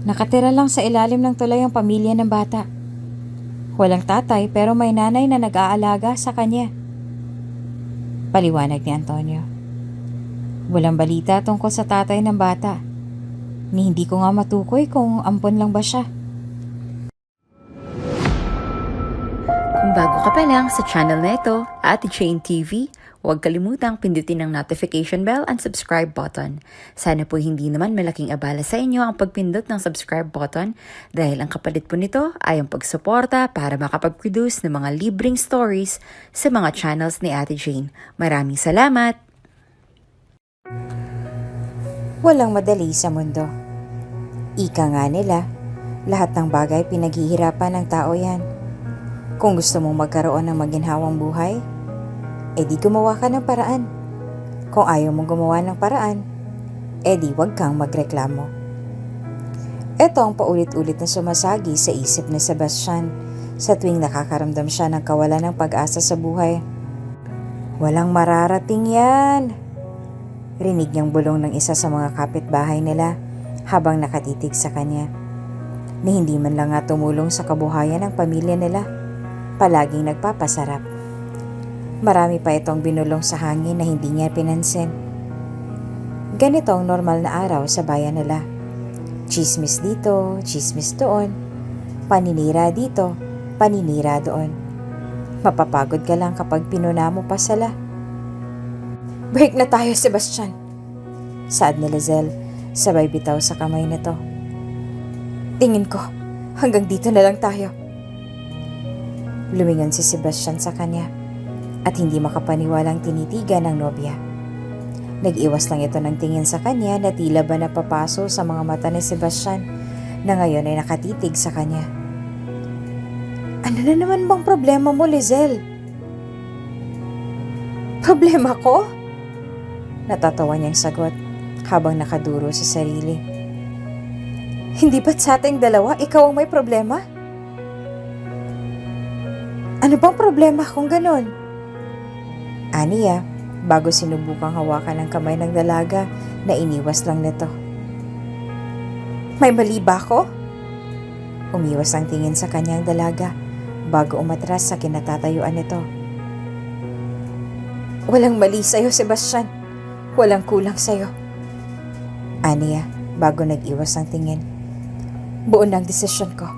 Nakatira lang sa ilalim ng tulay ang pamilya ng bata. Walang tatay pero may nanay na nag-aalaga sa kanya. Paliwanag ni Antonio. Walang balita tungkol sa tatay ng bata. Ni hindi ko nga matukoy kung ampon lang ba siya. Kung bago ka pa lang sa channel na ito, Ate Jane TV, huwag kalimutang pindutin ang notification bell and subscribe button. Sana po hindi naman malaking abala sa inyo ang pagpindot ng subscribe button dahil ang kapalit po nito ay ang pagsuporta para makapag-produce ng mga libreng stories sa mga channels ni Ate Jane. Maraming salamat! Walang madali sa mundo. Ika nga nila, lahat ng bagay pinaghihirapan ng tao yan. Kung gusto mong magkaroon ng maginhawang buhay, edi gumawa ka ng paraan. Kung ayaw mong gumawa ng paraan, edi wag kang magreklamo. Ito ang paulit-ulit na sumasagi sa isip ni Sebastian sa tuwing nakakaramdam siya ng kawalan ng pag-asa sa buhay. Walang mararating yan! Rinig niyang bulong ng isa sa mga kapitbahay nila habang nakatitig sa kanya. Ni hindi man lang nga tumulong sa kabuhayan ng pamilya nila, palaging nagpapasarap. Marami pa itong binulong sa hangin na hindi niya pinansin. Ganito ang normal na araw sa bayan nila. Chismis dito, chismis doon. Paninira dito, paninira doon. Mapapagod ka lang kapag pinuna mo pa sila. Break na tayo, Sebastian. Saad ni Lizelle, sabay bitaw sa kamay nito. Tingin ko, hanggang dito na lang tayo. Lumingon si Sebastian sa kanya at hindi makapaniwalang tinitigan ng nobya. Nag-iwas lang ito ng tingin sa kanya na tila ba napapaso sa mga mata ni Sebastian na ngayon ay nakatitig sa kanya. Ano na naman bang problema mo, Lizelle? Problema ko? Natatawa niyang sagot habang nakaduro sa sarili. Hindi ba't sa ating dalawa ikaw ang may problema? Ano bang problema kung ganon? Aniya, bago sinubukang hawakan ng kamay ng dalaga na iniwas lang nito. May mali ba ako? Umiwas ang tingin sa kanyang dalaga bago umatras sa kinatatayuan nito. Walang mali sa'yo, Sebastian. Walang kulang sa'yo. Aniya, bago nag-iwas ang tingin. Buo na ang desisyon ko.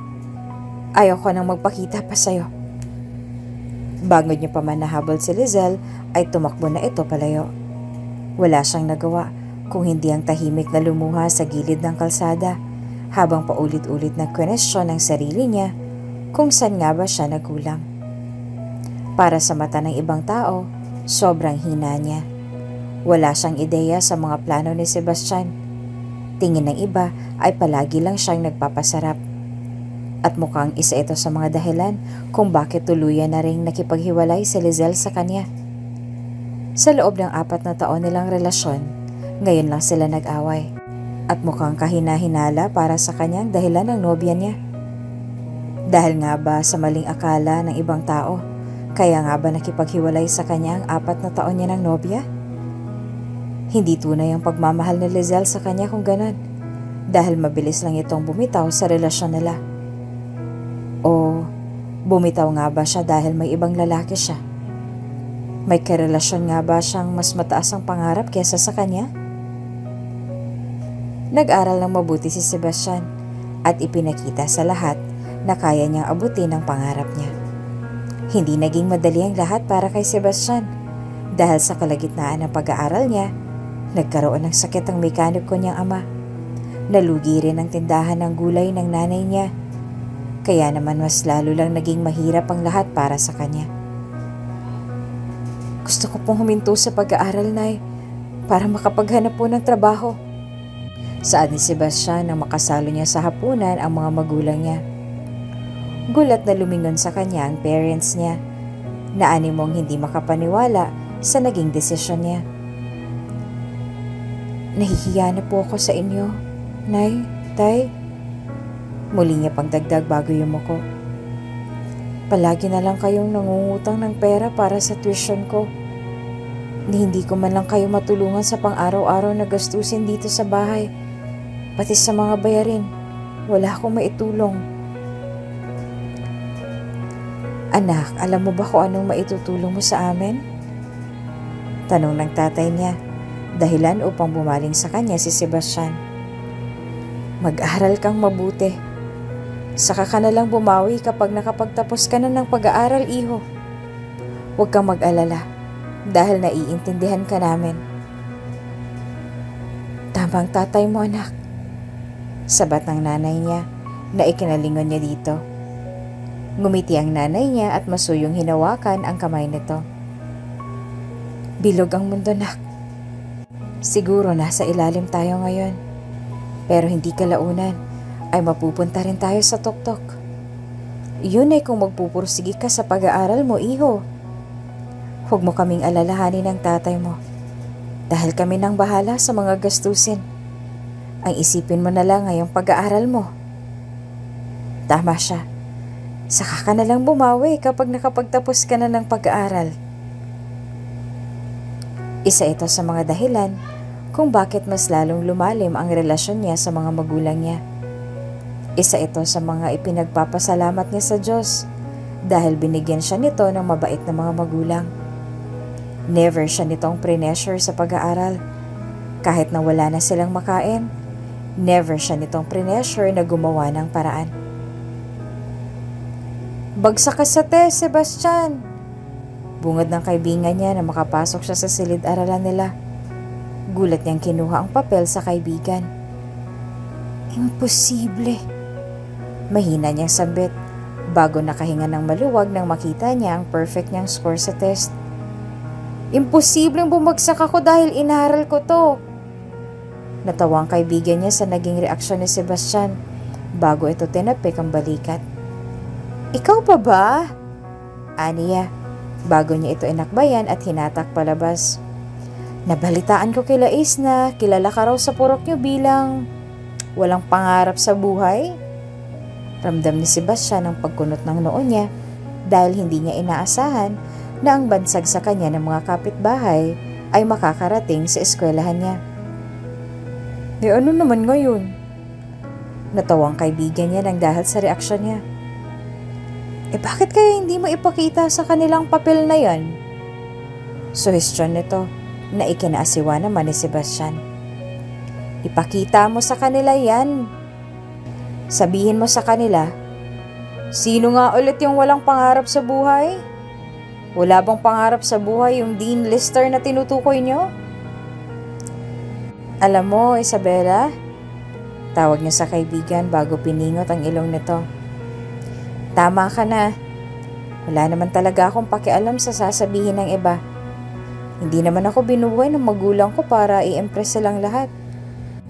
Ayaw ko nang magpakita pa sa'yo. Bago niya pa man nahabol si Lizelle, ay tumakbo na ito palayo. Wala siyang nagawa kung hindi ang tahimik na lumuha sa gilid ng kalsada habang paulit-ulit na kwenestyon ng sarili niya kung saan nga ba siya nagkulang. Para sa mata ng ibang tao, sobrang hina niya. Wala siyang ideya sa mga plano ni Sebastian. Tingin ng iba ay palagi lang siyang nagpapasarap. At mukhang isa ito sa mga dahilan kung bakit tuluyan na ring nakipaghiwalay si Lizelle sa kanya. Sa loob ng 4 na taon nilang relasyon, ngayon lang sila nag-away. At mukhang kahina-hinala para sa kanyang dahilan ng nobya niya. Dahil nga ba sa maling akala ng ibang tao, kaya nga ba nakipaghiwalay sa kanya ang 4 na taon niya ng nobya? Hindi tunay ang pagmamahal ni Lizelle sa kanya kung ganon, dahil mabilis lang itong bumitaw sa relasyon nila. O bumitaw nga ba siya dahil may ibang lalaki siya? May karelasyon nga ba siyang mas mataas ang pangarap kesa sa kanya? Nag-aral ng mabuti si Sebastian at ipinakita sa lahat na kaya niyang abutin ang pangarap niya. Hindi naging madali ang lahat para kay Sebastian dahil sa kalagitnaan ng pag-aaral niya, nagkaroon ng sakit ang mekaniko niyang ama. Nalugi rin ang tindahan ng gulay ng nanay niya. Kaya naman mas lalo lang naging mahirap ang lahat para sa kanya. Gusto ko pong huminto sa pag-aaral, Nay, para makapaghanap po ng trabaho. Saad ni Sebastian nang makasalo niya sa hapunan ang mga magulang niya. Gulat na lumingon sa kanya ang parents niya, na animong hindi makapaniwala sa naging desisyon niya. Nahihiya na po ako sa inyo, Nay, Tay. Muli niya pagdagdag bago yumuko. Palagi na lang kayong nangungutang ng pera para sa tuition ko. Hindi ko man lang kayo matulungan sa pang-araw-araw na gastusin dito sa bahay. Pati sa mga bayarin, wala akong maitulong. Anak, alam mo ba kung anong maitutulong mo sa amin? Tanong ng tatay niya, dahilan upang bumaling sa kanya si Sebastian. Mag-aral kang mabuti. Saka ka na lang bumawi kapag nakapagtapos ka na ng pag-aaral, iho. Huwag kang mag-alala dahil naiintindihan ka namin. Tamang tatay mo, anak. Sabat ng nanay niya na ikinalingon niya dito. Ngumiti ang nanay niya at masuyong hinawakan ang kamay nito. Bilog ang mundo, nak. Siguro nasa ilalim tayo ngayon. Pero hindi kalaunan ay mapupunta rin tayo sa tuktok. Yun ay kung magpupursige ka sa pag-aaral mo, iho. Huwag mo kaming alalahanin ng tatay mo. Dahil kami nang bahala sa mga gastusin. Ang isipin mo na lang ngayong pag-aaral mo. Tama siya. Saka ka na lang bumawi kapag nakapagtapos ka na ng pag-aaral. Isa ito sa mga dahilan kung bakit mas lalong lumalim ang relasyon niya sa mga magulang niya. Isa ito sa mga ipinagpapasalamat niya sa Diyos dahil binigyan siya nito ng mabait na mga magulang. Never siya nitong pre-pressure sa pag-aaral. Kahit na wala na silang makain, never siya nitong pre-pressure na gumawa ng paraan. Bagsak ka sa test, Sebastian! Bungad ng kaibigan niya na makapasok siya sa silid-aralan nila. Gulat niyang kinuha ang papel sa kaibigan. Imposible! Mahina niyang sabit bago nakahinga ng maluwag nang makita niya ang perfect niyang score sa test. Imposibleng bumagsak ako dahil inaral ko to! Natawa ang kaibigan niya sa naging reaksyon ni Sebastian bago ito tinapik ang balikat. Ikaw pa ba? Aniya, bago niya ito inakbayan at hinatak palabas. Nabalitaan ko kila Ace na kilala ka raw sa purok niyo bilang walang pangarap sa buhay. Ramdam ni Sebastian ang pagkunot ng noo niya dahil hindi niya inaasahan na ang bansag sa kanya ng mga kapitbahay ay makakarating sa eskwelahan niya. Ano naman ngayon? Natawang kaibigan niya nang dahil sa reaksyon niya. Bakit kaya hindi mo ipakita sa kanilang papel na yan? Suhestyon nito na ikinaasiwa naman ni Sebastian. Ipakita mo sa kanila yan. Sabihin mo sa kanila, sino nga ulit yung walang pangarap sa buhay? Wala bang pangarap sa buhay yung Dean Lister na tinutukoy nyo? Alam mo, Isabela, tawag niya sa kaibigan bago piningot ang ilong nito. Tama ka na. Wala naman talaga akong pakialam sa sasabihin ng iba. Hindi naman ako binubuhay ng magulang ko para i-impress silang lahat.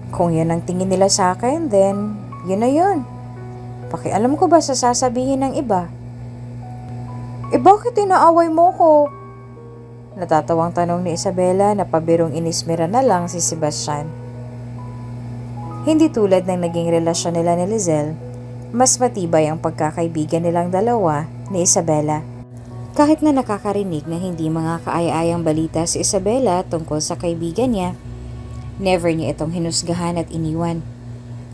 Kung yun ang tingin nila sa akin, then yun na yun. Pakialam ko ba sa sasabihin ng iba? Bakit inaaway mo ko? Natatawang tanong ni Isabela na pabirong inismira na lang si Sebastian. Hindi tulad ng naging relasyon nila ni Lizelle, mas matibay ang pagkakaibigan nilang dalawa ni Isabela. Kahit na nakakarinig ng hindi mga kaaya-ayang balita si Isabela tungkol sa kaibigan niya, never niya itong hinusgahan at iniwan.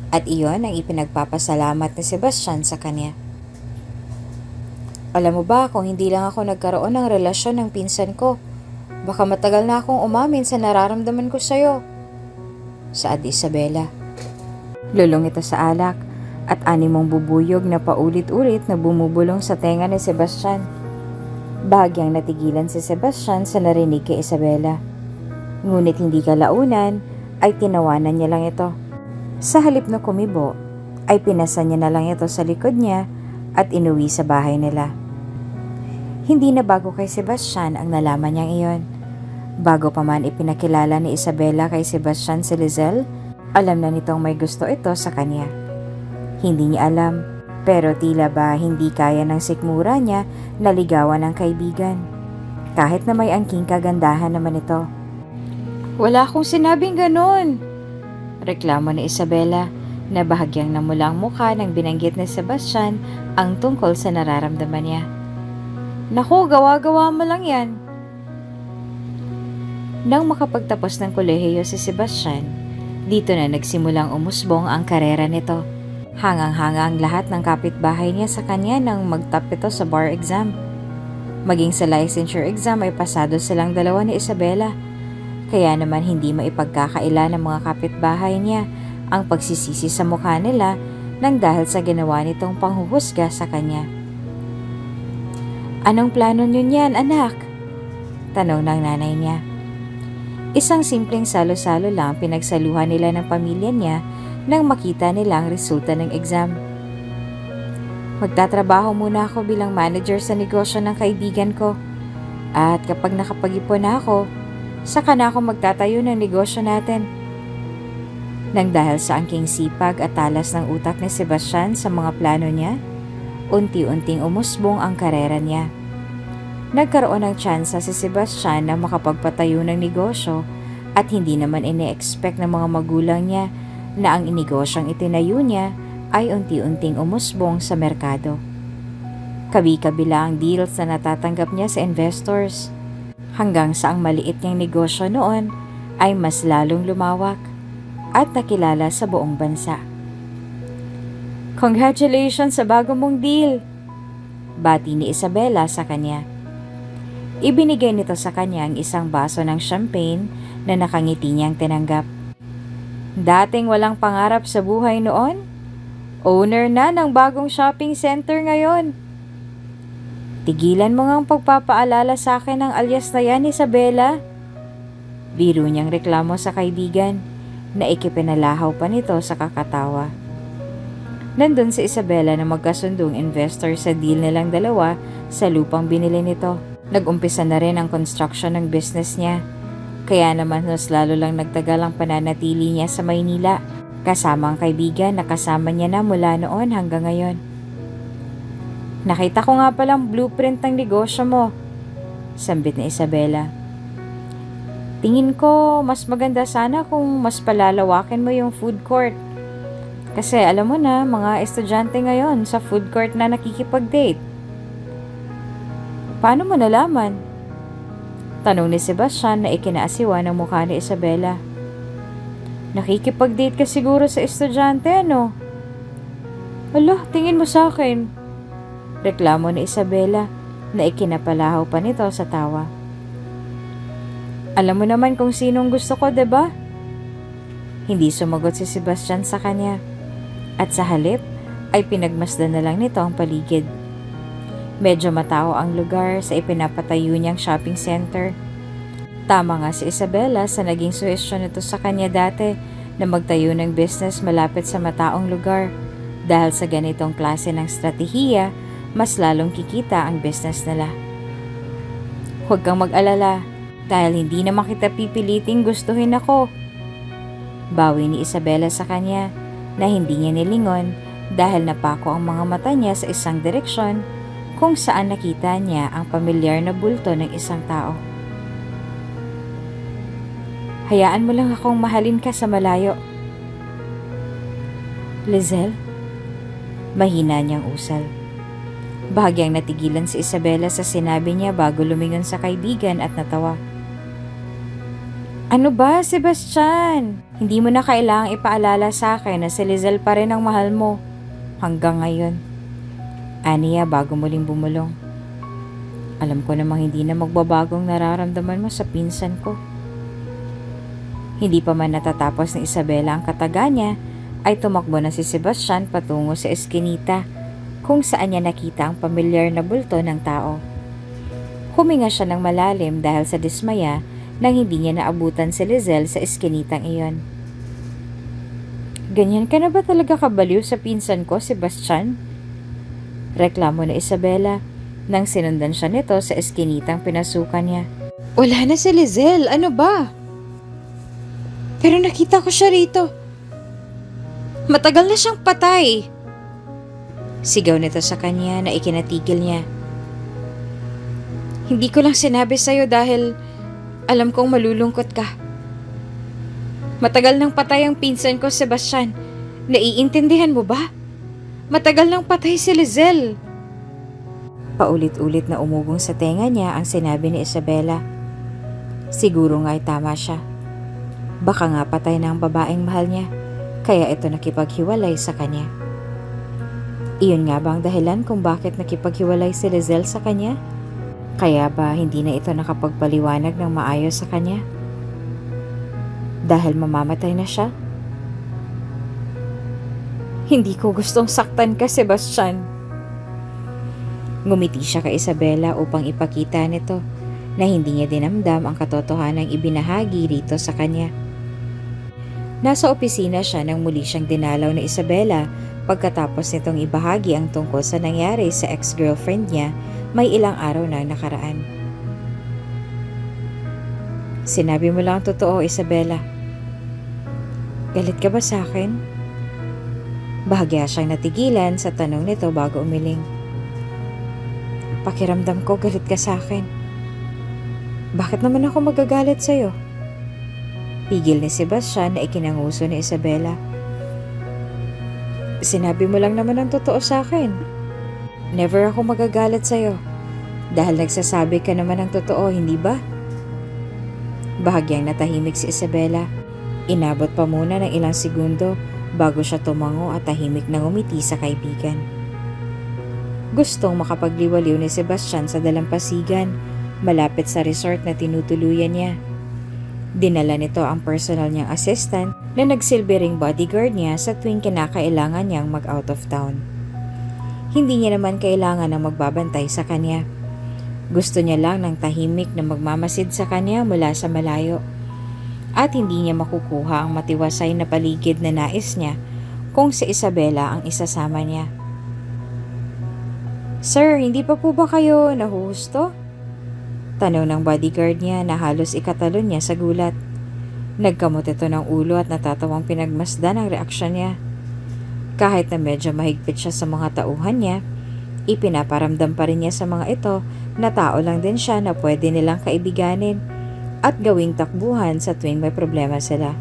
At iyon ang ipinagpapasalamat ni Sebastian sa kanya. Alam mo ba, kung hindi lang ako nagkaroon ng relasyon ng pinsan ko, baka matagal na akong umamin sa nararamdaman ko sa'yo. Saad Isabela. Lulong ito sa alak at animong bubuyog na paulit-ulit na bumubulong sa tenga ni Sebastian. Bahagyang natigilan si Sebastian sa narinig kay Isabela. Ngunit hindi kalaunan ay tinawanan niya lang ito. Sa halip na kumibo, ay pinasa niya na lang ito sa likod niya at inuwi sa bahay nila. Hindi na bago kay Sebastian ang nalaman niyang iyon. Bago pa man ipinakilala ni Isabela kay Sebastian si Lizelle, alam na nitong may gusto ito sa kanya. Hindi niya alam, pero tila ba hindi kaya ng sikmura niya na ligawan ng kaibigan. Kahit na may angking kagandahan naman ito. Wala akong sinabing ganon! Reklamo ni Isabela na bahagyang namula ang mukha nang binanggit ni Sebastian ang tungkol sa nararamdaman niya. Naku, gawa-gawa mo lang yan. Nang makapagtapos ng kolehiyo si Sebastian, Dito na nagsimulang umusbong ang karera nito. Hangang-hanga ang lahat ng kapitbahay niya sa kanya nang magtap ito sa bar exam. Maging sa licensure exam ay pasado silang dalawa ni Isabela. Kaya naman hindi maipagkakaila ng mga kapitbahay niya ang pagsisisi sa mukha nila nang dahil sa ginawa nitong panghuhusga sa kanya. "Anong plano niyo niyan, anak?" tanong ng nanay niya. Isang simpleng salo-salo lang pinagsaluhan nila ng pamilya niya nang makita nila ang resulta ng exam. "Magtatrabaho muna ako bilang manager sa negosyo ng kaibigan ko. At kapag nakapag-ipon na ako, saka na ako magtatayo ng negosyo natin." Nang dahil sa angking sipag at talas ng utak ni Sebastian sa mga plano niya, unti-unting umusbong ang karera niya. Nagkaroon ng tsansa si Sebastian na makapagpatayo ng negosyo at hindi naman ine-expect ng mga magulang niya na ang inigosyong itinayo niya ay unti-unting umusbong sa merkado. Kabi-kabila ang deals na natatanggap niya sa investors, hanggang sa ang maliit niyang negosyo noon ay mas lalong lumawak at nakilala sa buong bansa. "Congratulations sa bago mong deal!" bati ni Isabela sa kanya. Ibinigay nito sa kanya ang isang baso ng champagne na nakangiti niyang tinanggap. Dating walang pangarap sa buhay noon, owner na ng bagong shopping center ngayon. "Tigilan mo ngang pagpapaalala sa akin ng alias na yan, Isabela." Biro niyang reklamo sa kaibigan na ikipinalahaw pa nito sa kakatawa. Nandun si Isabela na magkasundong investor sa deal nilang dalawa sa lupang binili nito. Nag-umpisa na rin ang construction ng business niya. Kaya naman mas lalo lang nagtagal ang pananatili niya sa Maynila, kasama ang kaibigan na kasama niya na mula noon hanggang ngayon. "Nakita ko nga palang blueprint ng negosyo mo," sambit ni Isabela. "Tingin ko mas maganda sana kung mas palalawakin mo yung food court. Kasi alam mo na, mga estudyante ngayon sa food court na nakikipag-date." "Paano mo nalaman?" tanong ni Sebastian na ikinaasiwa ng mukha ni Isabela. "Nakikipag-date ka siguro sa estudyante, ano?" "Hala, tingin mo sa akin," reklamo ni Isabela na ikinapalahaw pa nito sa tawa. "Alam mo naman kung sinong gusto ko, 'di ba?" Hindi sumagot si Sebastian sa kanya, at sa halip ay pinagmasdan na lang nito ang paligid. Medyo matao ang lugar sa ipinapatayo niyang shopping center. Tama nga si Isabela sa naging suhestyon nito sa kanya dati na magtayo ng business malapit sa mataong lugar. Dahil sa ganitong klase ng strategiya, mas lalong kikita ang business nila. "Huwag kang mag-alala, dahil hindi naman kita pipiliting gustuhin ako," bawi ni Isabela sa kanya na hindi niya nilingon dahil napako ang mga mata niya sa isang direksyon kung saan nakita niya ang pamilyar na bulto ng isang tao. "Hayaan mo lang akong mahalin ka sa malayo." "Lizelle?" Mahina niyang usal. Bahagyang natigilan si Isabela sa sinabi niya bago lumingon sa kaibigan at natawa. "Ano ba, Sebastian? Hindi mo na kailangang ipaalala sa akin na si Lizelle pa rin ang mahal mo hanggang ngayon," aniya bago muling bumulong. "Alam ko namang hindi na magbabagong nararamdaman mo sa pinsan ko." Hindi pa man natatapos ni Isabela ang kataga niya, ay tumakbo na si Sebastian patungo sa eskinita kung saan niya nakita ang pamilyar na bulto ng tao. Huminga siya ng malalim dahil sa dismaya nang hindi niya naabutan si Lizelle sa eskinitang iyon. "Ganyan ka na ba talaga kabaliw sa pinsan ko, Sebastian?" reklamo ni Isabela nang sinundan siya nito sa eskinitang pinasukan niya. "Wala na si Lizelle, ano ba? Pero nakita ko siya rito. Matagal na siyang patay." Sigaw nito sa kanya na ikinatigil niya. "Hindi ko lang sinabi sa'yo dahil alam kong malulungkot ka. Matagal nang patay ang pinsan ko, Sebastian. Naiintindihan mo ba? Matagal nang patay si Lizelle." Paulit-ulit na umugong sa tenga niya ang sinabi ni Isabela. Siguro nga ay tama siya. Baka nga patay na ang babaeng mahal niya, kaya ito nakipaghiwalay sa kanya. Iyon nga ba ang dahilan kung bakit nakipaghiwalay si Lizelle sa kanya? Kaya ba hindi na ito nakapagpaliwanag ng maayos sa kanya? Dahil mamamatay na siya? Hindi ko gustong saktan ka, Sebastian. Ngumiti siya kay Isabela upang ipakita nito na hindi niya dinamdam ang katotohanang ibinahagi rito sa kanya. Nasa opisina siya nang muli siyang dinalaw ni Isabela pagkatapos nitong ibahagi ang tungkol sa nangyari sa ex-girlfriend niya may ilang araw na nakaraan. Sinabi mo lang ang totoo, Isabela. Galit ka ba sa akin? Bahagya siyang natigilan sa tanong nito bago umiling. Pakiramdam ko galit ka sa akin. Bakit naman ako magagalit sa'yo? Pigil ni Sebastian na ikinanguso ni Isabela. Sinabi mo lang naman ang totoo sa akin. Never ako magagalit sa'yo. Dahil nagsasabi ka naman ng totoo, hindi ba? Bahagyang natahimik si Isabela. Inabot pa muna ng ilang segundo bago siya tumango at tahimik na ngumiti sa kaibigan. Gustong makapagliwaliw ni Sebastian sa dalampasigan malapit sa resort na tinutuluyan niya. Dinala nito ang personal niyang assistant na nagsilbi ring bodyguard niya sa tuwing kinakailangan niyang mag-out of town. Hindi niya naman kailangan ng magbabantay sa kanya. Gusto niya lang ng tahimik na magmamasid sa kanya mula sa malayo. At hindi niya makukuha ang matiwasay na paligid na nais niya kung si Isabela ang isasama niya. Sir, hindi pa po ba kayo nahuhusto? Tanong ng bodyguard niya na halos ikatalon niya sa gulat. Nagkamot ito ng ulo at natatawang pinagmasdan ang reaksyon niya. Kahit na medyo mahigpit siya sa mga tauhan niya, ipinaparamdam pa rin niya sa mga ito na tao lang din siya na pwede nilang kaibiganin at gawing takbuhan sa tuwing may problema sila.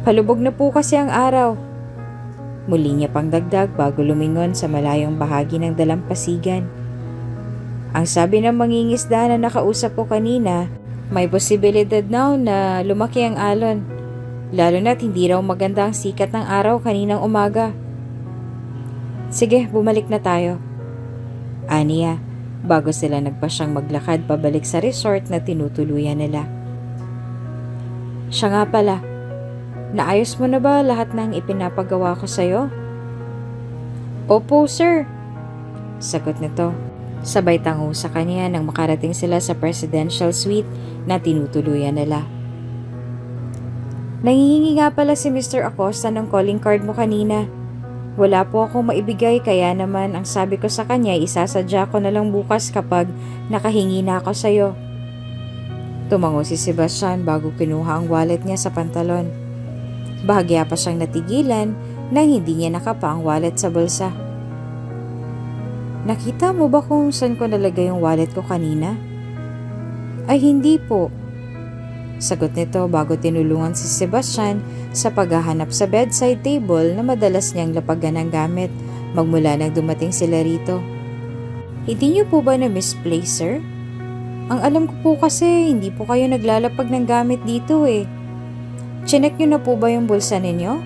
Palubog na po kasi ang araw. Muli niya pang dagdag bago lumingon sa malayong bahagi ng dalampasigan. Ang sabi ng mangingisda na nakausap ko kanina, may posibilidad na lumaki ang alon. Lalo na't hindi raw maganda ang sikat ng araw kaninang umaga. Sige, bumalik na tayo. Aniya, bago sila nagpasyang maglakad pabalik sa resort na tinutuluyan nila. Siya nga pala, naayos mo na ba lahat ng ipinapagawa ko sa'yo? Opo, sir. Sagot nito. Sabay tango sa kanya nang makarating sila sa presidential suite na tinutuluyan nila. Nangihingi nga pala si Mr. Acosta ng calling card mo kanina. Wala po akong maibigay kaya naman ang sabi ko sa kanya isasadya ko na lang bukas kapag nakahingi na ako sa'yo. Tumango si Sebastian bago kinuha ang wallet niya sa pantalon. Bahagya pa siyang natigilan nang hindi niya nakapa ang wallet sa bulsa. Nakita mo ba kung saan ko nalagay yung wallet ko kanina? Ay hindi po. Sagot nito bago tinulungan si Sebastian sa paghahanap sa bedside table na madalas niyang lapagan ng gamit magmula nang dumating sila rito. Hindi niyo po ba na-misplace, sir? Ang alam ko po kasi hindi po kayo naglalapag ng gamit dito eh. Chinek niyo na po ba yung bulsa ninyo?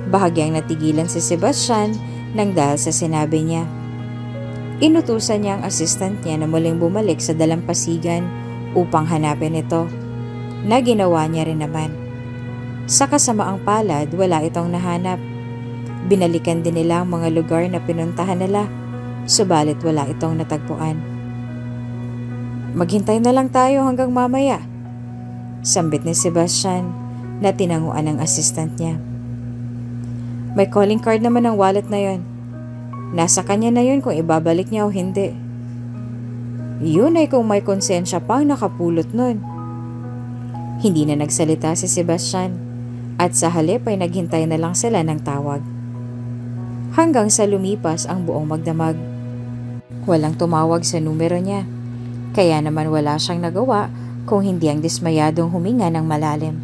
Bahagyang natigilan si Sebastian nang dahil sa sinabi niya. Inutusan niya ang assistant niya na muling bumalik sa dalampasigan upang hanapin ito, na ginawa niya rin naman. Sa kasamaang palad, wala itong nahanap. Binalikan din nila ang mga lugar na pinuntahan nila, subalit wala itong natagpuan. Maghintay na lang tayo hanggang mamaya, sambit ni Sebastian na tinanguan ng assistant niya. May calling card naman ang wallet na yon. Nasa kanya na yun kung ibabalik niya o hindi. Yun ay kung may konsensya pang nakapulot nun. Hindi na nagsalita si Sebastian at sa halip ay naghintay na lang sila ng tawag. Hanggang sa lumipas ang buong magdamag. Walang tumawag sa numero niya, kaya naman wala siyang nagawa kung hindi ang dismayadong huminga ng malalim.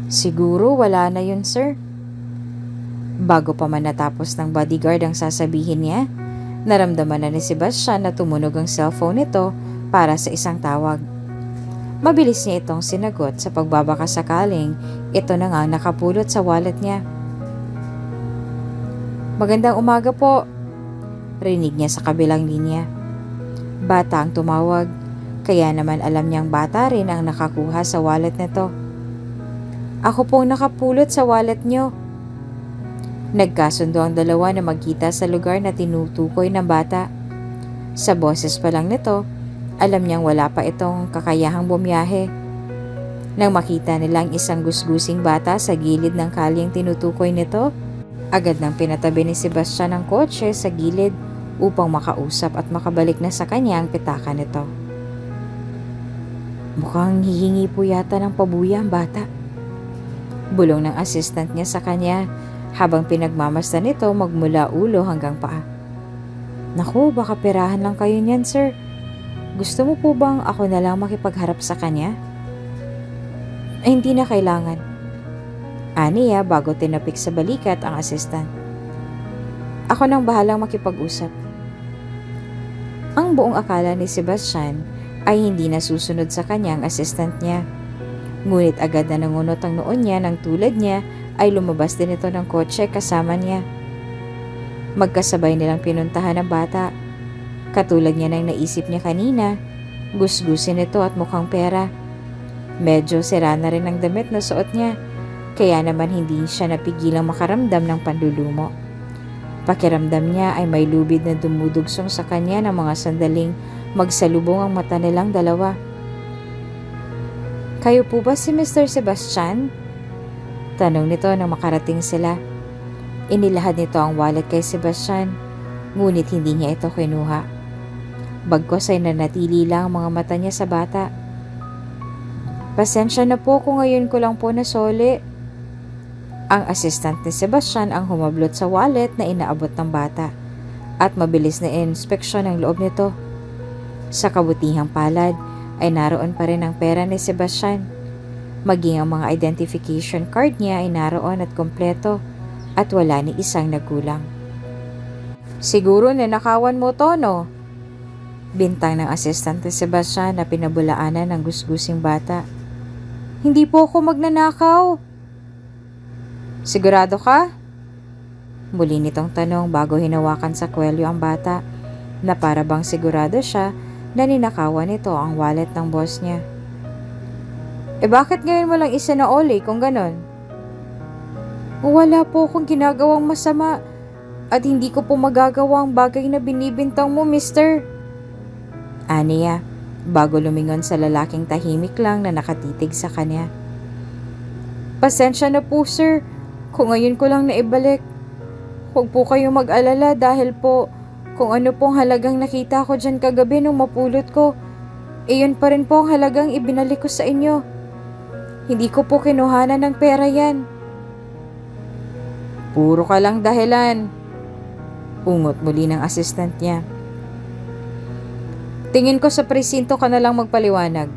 Siguro wala na yun, sir. Bago pa man natapos ng bodyguard ang sasabihin niya, naramdaman na ni Sebastian na tumunog ang cellphone nito para sa isang tawag. Mabilis niya itong sinagot sa pagbabaka sakaling ito na nga nakapulot sa wallet niya. "Magandang umaga po," rinig niya sa kabilang linya. Bata ang tumawag, kaya naman alam niyang bata rin ang nakakuha sa wallet nito. "Ako pong nakapulot sa wallet niyo." Nagkasundo ang dalawa na magkita sa lugar na tinutukoy ng bata. Sa boses pa lang nito, alam niyang wala pa itong kakayahang bumiyahe. Nang makita nilang isang gusgusing bata sa gilid ng kalyeng tinutukoy nito, agad nang pinatabi ni Sebastian ang kotse sa gilid upang makausap at makabalik na sa kanya ang pitaka nito. "Mukhang hihingi po yata ng pabuya ang bata," bulong ng assistant niya sa kanya habang pinagmamasdan nito magmula ulo hanggang paa. "Naku, baka perahan lang kayo niyan, sir. Gusto mo po bang ako na lang makipagharap sa kanya?" "Ay, hindi na kailangan," aniya bago tinapik sa balikat ang assistant. "Ako nang bahalang makipag-usap." Ang buong akala ni Sebastian ay hindi nasusunod sa kanya ang assistant niya. Ngunit agad na nangunot ang noon niya nang tulad niya ay lumabas din ito ng kotse kasama niya. Magkasabay nilang pinuntahan ang bata. Katulad niya ng naisip niya kanina, gusgusin ito at mukhang pera. Medyo sira na rin ang damit na suot niya, kaya naman hindi siya napigilang makaramdam ng panlulumo. Pakiramdam niya ay may lubid na dumudugsong sa kanya ng mga sandaling magsalubong ang mata nilang dalawa. "Kayo po ba si Mr. Sebastian?" Tanong nito nang makarating sila. Inilahad nito ang wallet kay Sebastian, ngunit hindi niya ito kinuha. Bagkos ay nanatili lang ang mga mata niya sa bata. "Pasensya na po kung ngayon ko lang po nasoli." Ang assistant ni Sebastian ang humablot sa wallet na inaabot ng bata at mabilis na inspeksyon ang loob nito. Sa kabutihang palad ay naroon pa rin ang pera ni Sebastian. Maging ang mga identification card niya ay naroon at kompleto at wala ni isang nagkulang. "Siguro ninakawan mo to, no?" Bintang ng assistant ni Sebastian na pinabulaanan ng gusgusing bata. "Hindi po ako magnanakaw." "Sigurado ka?" Muli nitong tanong bago hinawakan sa kwelyo ang bata na para bang sigurado siya na ninakawan nito ang wallet ng boss niya. Bakit ngayon mo lang isa na oli kung ganon?" "Wala po akong ginagawang masama at hindi ko po magagawa ang bagay na binibintang mo, mister," aniya bago lumingon sa lalaking tahimik lang na nakatitig sa kanya. "Pasensya na po, sir, kung ngayon ko lang naibalik. Huwag po kayong mag-alala dahil po kung ano pong halagang nakita ko dyan kagabi nung mapulot ko, iyon pa rin po ang halagang ibinalik ko sa inyo. Hindi ko po kinuhanan ng pera yan." "Puro ka lang dahilan," ungot muli ng assistant niya. "Tingin ko sa presinto ka na lang magpaliwanag."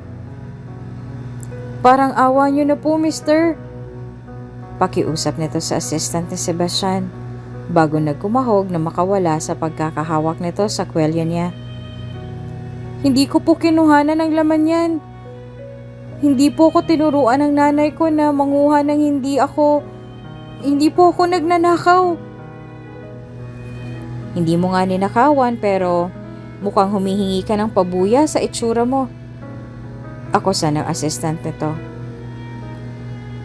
"Parang awa niyo na po, mister." Pakiusap nito sa assistant ni Sebastian bago nagkumahog na makawala sa pagkakahawak nito sa kwelyo niya. "Hindi ko po kinuhanan ng laman yan. Hindi po ako tinuruan ng nanay ko na manguha ng hindi po ako nagnanakaw." "Hindi mo nga ninakawan pero mukhang humihingi ka ng pabuya sa itsura mo." Akusa ng assistant nito.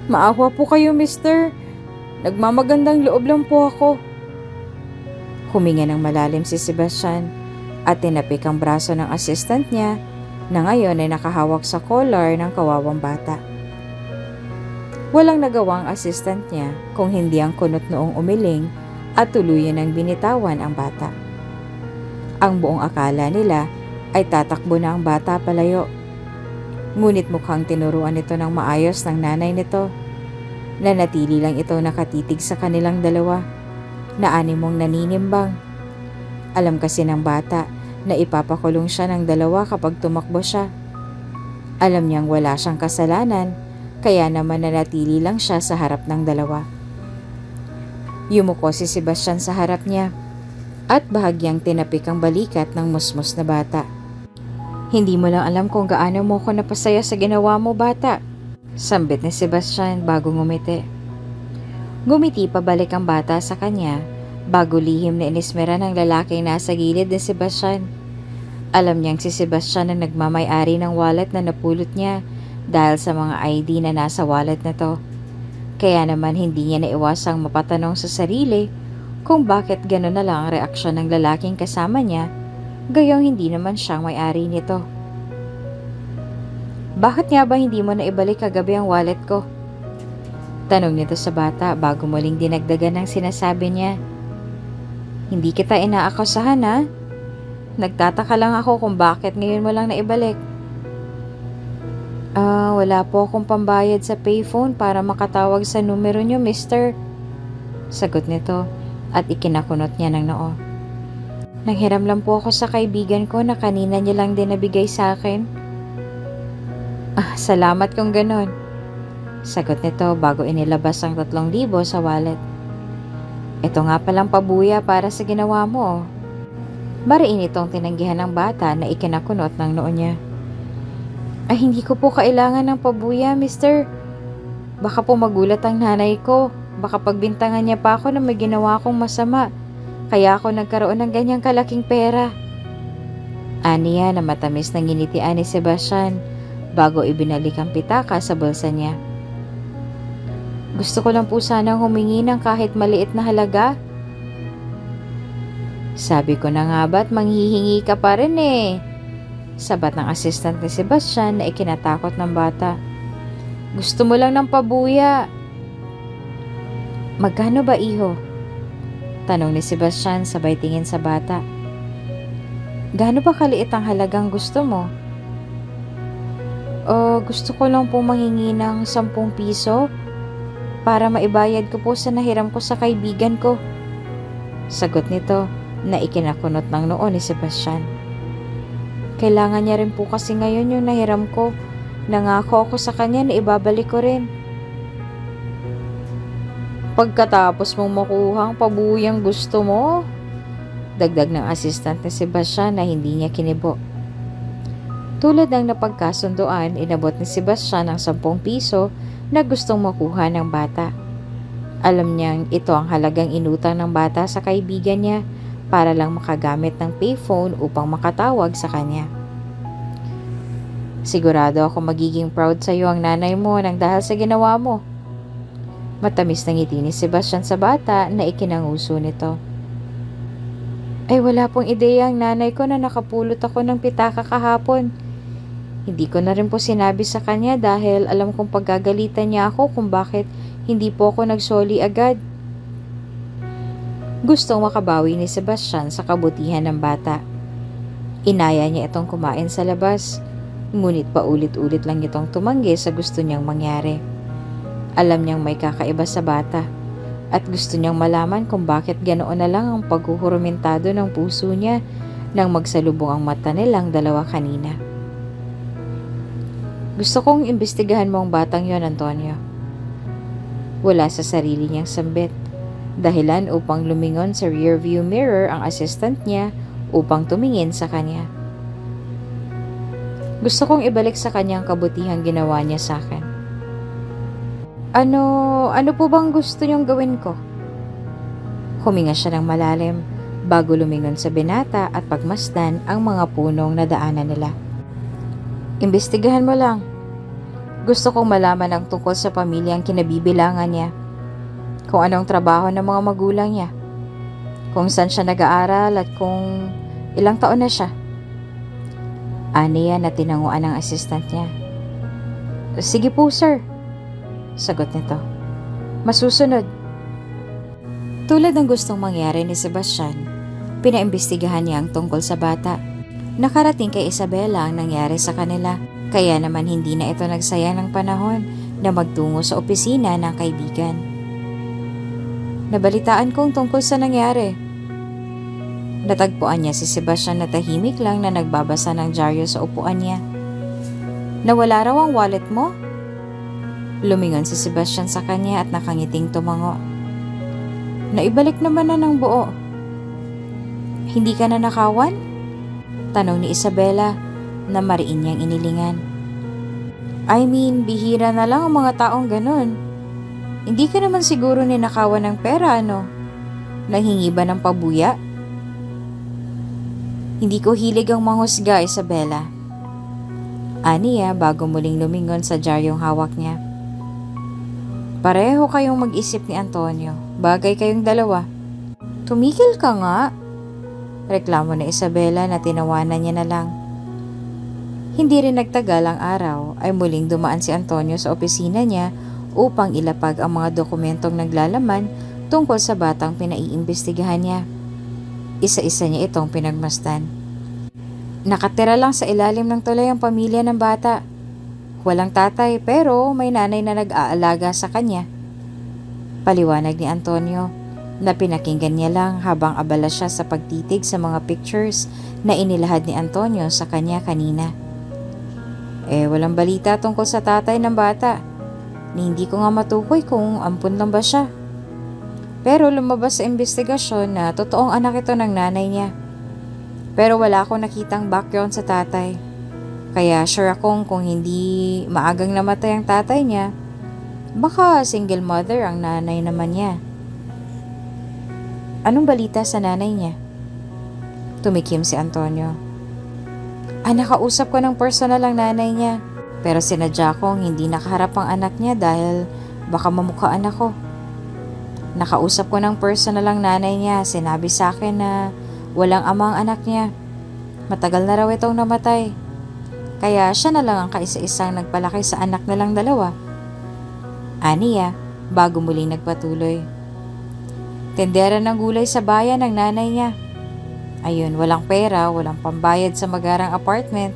"Maawa po kayo, mister. Nagmamagandang loob lang po ako." Huminga ng malalim si Sebastian at tinapik ang braso ng assistant niya na ngayon ay nakahawak sa collar ng kawawang bata. Walang nagawa ang assistant niya kung hindi ang kunot noong umiling at tuluyan ng binitawan ang bata. Ang buong akala nila ay tatakbo na ang bata palayo. Ngunit mukhang tinuruan ito ng maayos ng nanay nito. Nanatili lang ito nakatitig sa kanilang dalawa na animong naninimbang. Alam kasi ng bata na ipapakulong siya ng dalawa kapag tumakbo siya. Alam niyang wala siyang kasalanan, kaya naman nanatili lang siya sa harap ng dalawa. Yumuko si Sebastian sa harap niya at bahagyang tinapik ang balikat ng musmos na bata. Hindi mo lang alam kung gaano mo ko napasaya sa ginawa mo, bata. Sambit ni Sebastian bago ngumiti. Ngumiti pabalik ang bata sa kanya bago lihim na inismera ng lalaking nasa gilid ni Sebastian. Alam niyang si Sebastian ang nagmamay-ari ng wallet na napulot niya dahil sa mga ID na nasa wallet na to. Kaya naman hindi niya naiwasang mapatanong sa sarili kung bakit gano'n na lang ang reaksyon ng lalaking kasama niya, gayong hindi naman siyang may-ari nito. Bakit nga ba hindi mo na ibalik kagabi ang wallet ko? Tanong nito sa bata bago muling dinagdagan ng sinasabi niya. Hindi kita inaakasahan ha? Nagtataka lang ako kung bakit ngayon mo lang naibalik. Wala po akong pambayad sa payphone para makatawag sa numero niyo, mister. Sagot nito at ikinakunot niya ng noo. Nanghiram lang po ako sa kaibigan ko na kanina niya lang din nabigay sa akin. Salamat kung ganon. Sagot nito bago inilabas ang 3,000 sa wallet. Ito nga palang pabuya para sa ginawa mo. Mariin itong tinanggihan ng bata na ikinakunot ng noo niya. Hindi ko po kailangan ng pabuya, mister. Baka po magulat ang nanay ko. Baka pagbintangan niya pa ako na may ginawa akong masama. Kaya ako nagkaroon ng ganyang kalaking pera. Aniya na matamis na nginitian ni Sebastian bago ibinalik ang pitaka sa bulsa niya. Gusto ko lang po sanang humingi ng kahit maliit na halaga. Sabi ko na nga ba't manghihingi ka pa rin eh. Sabat ng assistant ni Sebastian na ikinatakot ng bata. Gusto mo lang ng pabuya. Magkano ba, iho? Tanong ni Sebastian sabay tingin sa bata. Gaano ba kaliit ang halagang gusto mo? Gusto ko lang po manghingi ng 10 piso para maibayad ko po sa nahiram ko sa kaibigan ko. Sagot nito na ikinakunot ng noo ni Sebastian. Kailangan niya rin po kasi ngayon yung nahiram ko. Nangako ako sa kanya na ibabalik ko rin. Pagkatapos mong makuha ang pabuyang gusto mo? Dagdag ng assistant ni Sebastian na hindi niya kinibo. Tulad ng napagkasunduan, inabot ni Sebastian ang 10 piso na gustong makuha ng bata. Alam niyang ito ang halagang inutang ng bata sa kaibigan niya para lang makagamit ng payphone upang makatawag sa kanya. Sigurado ako magiging proud sa iyo ang nanay mo nang dahil sa ginawa mo. Matamis na ngiti ni Sebastian sa bata na ikinanguso nito. Ay wala pong ideya ang nanay ko na nakapulot ako ng pitaka kahapon. Hindi ko na rin po sinabi sa kanya dahil alam kong paggagalitan niya ako kung bakit hindi po ako nagsoli agad. Gustong makabawi ni Sebastian sa kabutihan ng bata. Inaya niya itong kumain sa labas, ngunit paulit-ulit lang itong tumanggi sa gusto niyang mangyari. Alam niyang may kakaiba sa bata at gusto niyang malaman kung bakit ganoon na lang ang paghuhurumintado ng puso niya nang magsalubong ang mata nilang dalawa kanina. Gusto kong imbestigahan mo ang batang yon, Antonio. Wala sa sarili niyang sambit. Dahilan upang lumingon sa rearview mirror ang assistant niya upang tumingin sa kanya. Gusto kong ibalik sa kanya ang kabutihang ginawa niya sa akin. Ano po bang gusto niyong gawin ko? Huminga siya ng malalim bago lumingon sa binata at pagmasdan ang mga punong nadaanan nila. Imbestigahan mo lang. Gusto kong malaman ang tungkol sa pamilyang kinabibilangan niya. Kung anong trabaho ng mga magulang niya. Kung saan siya nag-aaral at kung ilang taon na siya. Aniya na tinanguan ng assistant niya. Sige po, sir. Sagot nito. Masusunod. Tulad ng gustong mangyari ni Sebastian, pinaimbestigahan niya ang tungkol sa bata. Nakarating kay Isabela ang nangyari sa kanila, kaya naman hindi na ito nagsayang ng panahon na magtungo sa opisina ng kaibigan. Nabalitaan kong tungkol sa nangyari. Natagpuan niya si Sebastian na tahimik lang na nagbabasa ng dyaryo sa upuan niya. Nawala raw ang wallet mo? Lumingon si Sebastian sa kanya at nakangiting tumango. Naibalik naman na ng buo. Hindi ka na nakawan? Tanong ni Isabela na mariin niyang inilingan. I mean, bihira na lang ang mga taong ganun. Hindi ka naman siguro ninakawan ng pera, ano? Nanghingi ba ng pabuya? Hindi ko hilig ang manghusga, Isabela. Aniya bago muling lumingon sa diaryong hawak niya. Pareho kayong mag-isip ni Antonio. Bagay kayong dalawa. Tumigil ka nga. Reklamo ni Isabela na tinawanan niya na lang. Hindi rin nagtagal ang araw ay muling dumaan si Antonio sa opisina niya upang ilapag ang mga dokumentong naglalaman tungkol sa batang pinaiimbestigahan niya. Isa-isa niya itong pinagmasdan. Nakatira lang sa ilalim ng tulay ang pamilya ng bata. Walang tatay pero may nanay na nag-aalaga sa kanya. Paliwanag ni Antonio na pinakinggan niya lang habang abala siya sa pagtitig sa mga pictures na inilahad ni Antonio sa kanya kanina. Walang balita tungkol sa tatay ng bata. Ni hindi ko nga matukoy kung ampun lang ba siya. Pero lumabas sa investigasyon na totoong anak ito ng nanay niya. Pero wala akong nakitang background sa tatay. Kaya sure akong kung hindi maagang namatay ang tatay niya, baka single mother ang nanay naman niya. Anong balita sa nanay niya? Tumikim si Antonio. Nakausap ko ng personal ang nanay niya. Pero sinadya kong hindi nakaharap ang anak niya dahil baka mamukhaan ako. Nakausap ko ng personal ang nanay niya. Sinabi sa akin na walang ama ang anak niya. Matagal na raw itong namatay. Kaya siya na lang ang kaisa-isang nagpalaki sa anak nilang dalawa. Aniya, bago muling nagpatuloy. Tendera ng gulay sa bayan ng nanay niya. Ayun, walang pera, walang pambayad sa magarang apartment.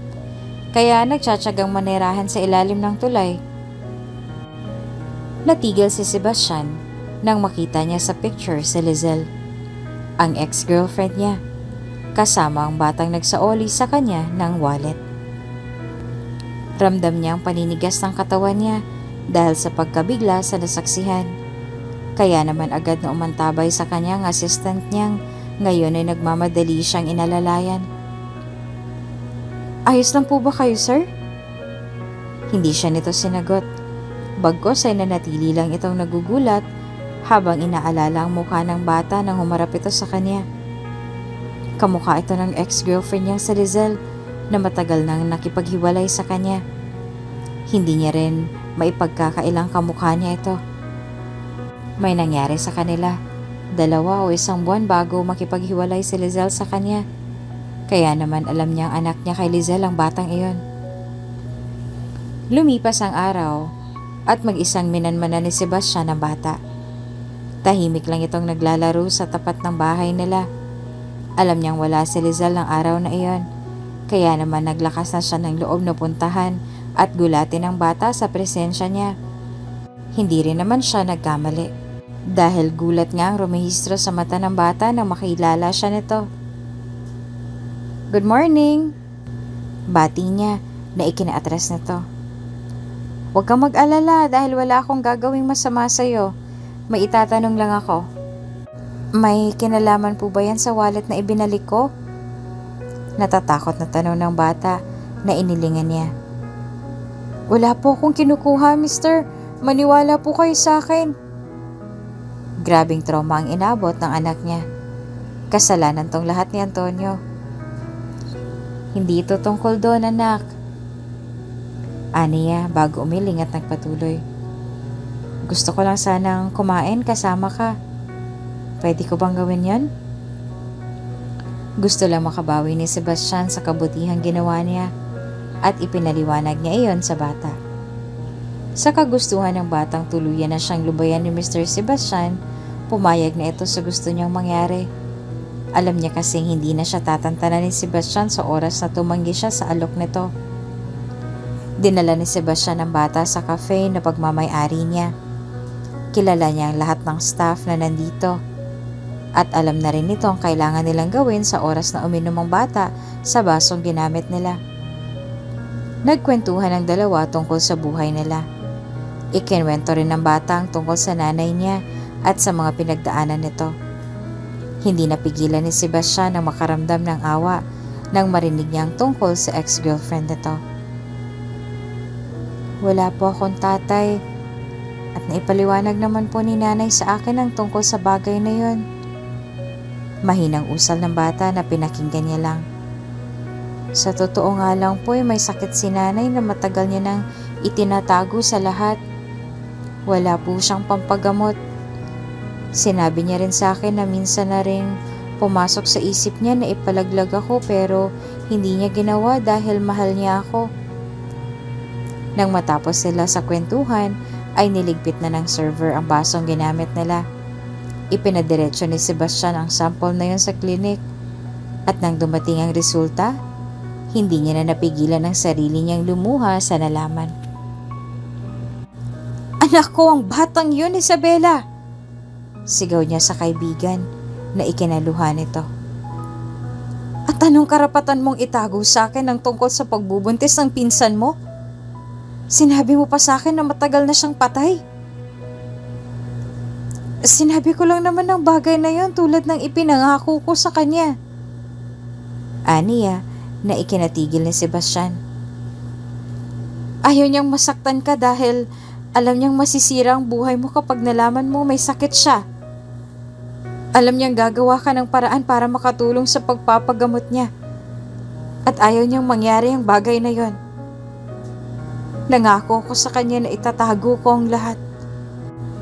Kaya nagtsatsagang manirahan sa ilalim ng tulay. Natigil si Sebastian nang makita niya sa picture si Lizelle, ang ex-girlfriend niya, kasama ang batang nagsaoli sa kanya ng wallet. Ramdam niya ang paninigas ng katawan niya dahil sa pagkabigla sa nasaksihan. Kaya naman agad na umantabay sa kanyang assistant niyang ngayon ay nagmamadali siyang inalalayan. Ayos lang po ba kayo, sir? Hindi siya nito sinagot. Bagkos ay nanatili lang itong nagugulat habang inaalala ang mukha ng bata nang humarap ito sa kanya. Kamukha ito ng ex-girlfriend niyang si Lizelle na matagal nang nakipaghiwalay sa kanya. Hindi niya rin maipagkakailang kamukha niya ito. May nangyari sa kanila, 2 o 1 buwan bago makipaghiwalay si Lizelle sa kanya. Kaya naman alam niyang anak niya kay Lizelle ang batang iyon. Lumipas ang araw at mag-isang minanmanan ni Sebastian ang bata. Tahimik lang itong naglalaro sa tapat ng bahay nila. Alam niyang wala si Lizelle ng araw na iyon. Kaya naman naglakas na siya ng loob na puntahan at gulatin ang bata sa presensya niya. Hindi rin naman siya nagkamali. Dahil gulat nga ang rumehistro sa mata ng bata nang makilala siya nito. Good morning! Bati niya na ikinaatras nito. Huwag kang mag-alala dahil wala akong gagawing masama sa'yo. May itatanong lang ako. May kinalaman po ba yan sa wallet na ibinalik ko? Natatakot na tanong ng bata na inilingan niya. Wala po akong kinukuha, mister. Maniwala po kayo sa akin. Grabing trauma ang inabot ng anak niya. Kasalanan tong lahat ni Antonio. Hindi ito tungkol doon, anak. Aniya bago umiling at nagpatuloy. Gusto ko lang sanang kumain kasama ka. Pwede ko bang gawin yon? Gusto lang makabawi ni Sebastian sa kabutihang ginawa niya at ipinaliwanag niya iyon sa bata. Sa kagustuhan ng batang tuluyan na siyang lubayan ni Mr. Sebastian, pumayag na ito sa gusto niyang mangyari. Alam niya kasing hindi na siya tatantanan ni Sebastian sa oras na tumanggi siya sa alok nito. Dinala ni Sebastian ang bata sa cafe na pagmamay-ari niya. Kilala niya ang lahat ng staff na nandito. At alam na rin nito ang kailangan nilang gawin sa oras na uminom ang bata sa basong ginamit nila. Nagkwentuhan ang dalawa tungkol sa buhay nila. Ikinwento rin ng bata ang tungkol sa nanay niya at sa mga pinagdaanan nito. Hindi napigilan ni Sebastian na makaramdam ng awa nang marinig niyang tungkol sa ex-girlfriend nito. Wala po akong tatay at naipaliwanag naman po ni nanay sa akin ang tungkol sa bagay na yon. Mahinang usal ng bata na pinakinggan niya lang. Sa totoo nga lang po may sakit si nanay na matagal niya nang itinatago sa lahat. Wala po siyang pampagamot. Sinabi niya rin sa akin na minsan na rin pumasok sa isip niya na ipalaglag ako pero hindi niya ginawa dahil mahal niya ako. Nang matapos sila sa kwentuhan ay niligpit na ng server ang basong ginamit nila. Ipinadiretso ni Sebastian ang sample na yon sa klinik at nang dumating ang resulta, hindi niya na napigilan ang sarili niyang lumuha sa nalaman. Anak ko ang batang yun, Isabela! Sigaw niya sa kaibigan na ikinaluhan nito. At anong karapatan mong itago sa akin ang tungkol sa pagbubuntis ng pinsan mo? Sinabi mo pa sa akin na matagal na siyang patay. Sinabi ko lang naman ng bagay na yon tulad ng ipinangako ko sa kanya. Aniya na ikinatigil ni Sebastian. Ayaw niyang masaktan ka dahil alam niyang masisira ang buhay mo kapag nalaman mo may sakit siya. Alam niyang gagawa ka ng paraan para makatulong sa pagpapagamot niya. At ayaw niyang mangyari ang bagay na yon. Nangako ko sa kanya na itatago ko ang lahat.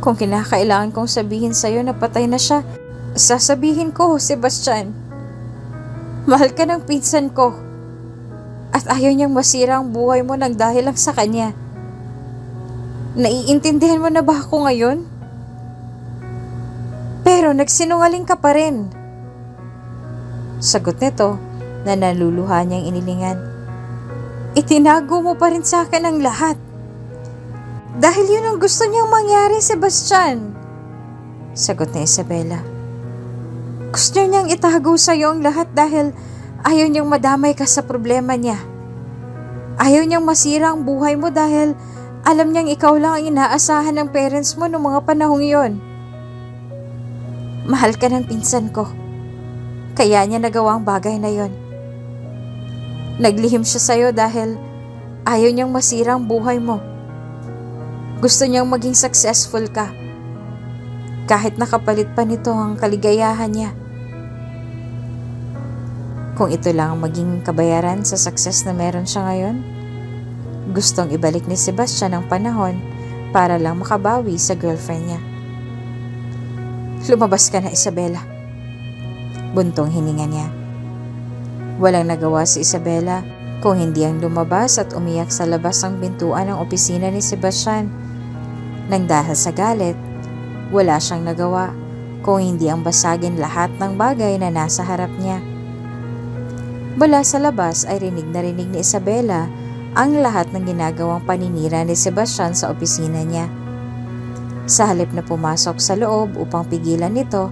Kung kinakailangan kong sabihin sa'yo na patay na siya, sasabihin ko, Sebastian. Mahal ka ng pinsan ko. At ayaw niyang masira ang buhay mo nang dahil lang sa kanya. Naiintindihan mo na ba ako ngayon? Pero nagsinungaling ka pa rin. Sagot nito na naluluha niyang inilingan. Itinago mo pa rin sa akin ang lahat. Dahil yun ang gusto niyang mangyari, Sebastian. Sagot ni Isabela. Gusto niyang itago sa iyo ang lahat dahil ayaw niyang madamay ka sa problema niya. Ayaw niyang masira ang buhay mo dahil alam niyang ikaw lang ang inaasahan ng parents mo noong mga panahong iyon. Mahal ka ng pinsan ko. Kaya niya nagawa ang bagay na yon. Naglihim siya sa iyo dahil ayaw niyang masira ang buhay mo. Gusto niyang maging successful ka. Kahit nakapalit pa nito ang kaligayahan niya. Kung ito lang ang maging kabayaran sa success na meron siya ngayon, gustong ibalik ni Sebastian ang panahon para lang makabawi sa girlfriend niya. Lumabas ka na, Isabela. Buntong hininga niya. Walang nagawa si Isabela kung hindi ang lumabas at umiyak sa labas ng pintuan ng opisina ni Sebastian. Nang dahil sa galit, wala siyang nagawa kung hindi ang basagin lahat ng bagay na nasa harap niya. Mula sa labas ay rinig na rinig ni Isabela ang lahat ng ginagawang paninira ni Sebastian sa opisina niya. Sa halip na pumasok sa loob upang pigilan nito,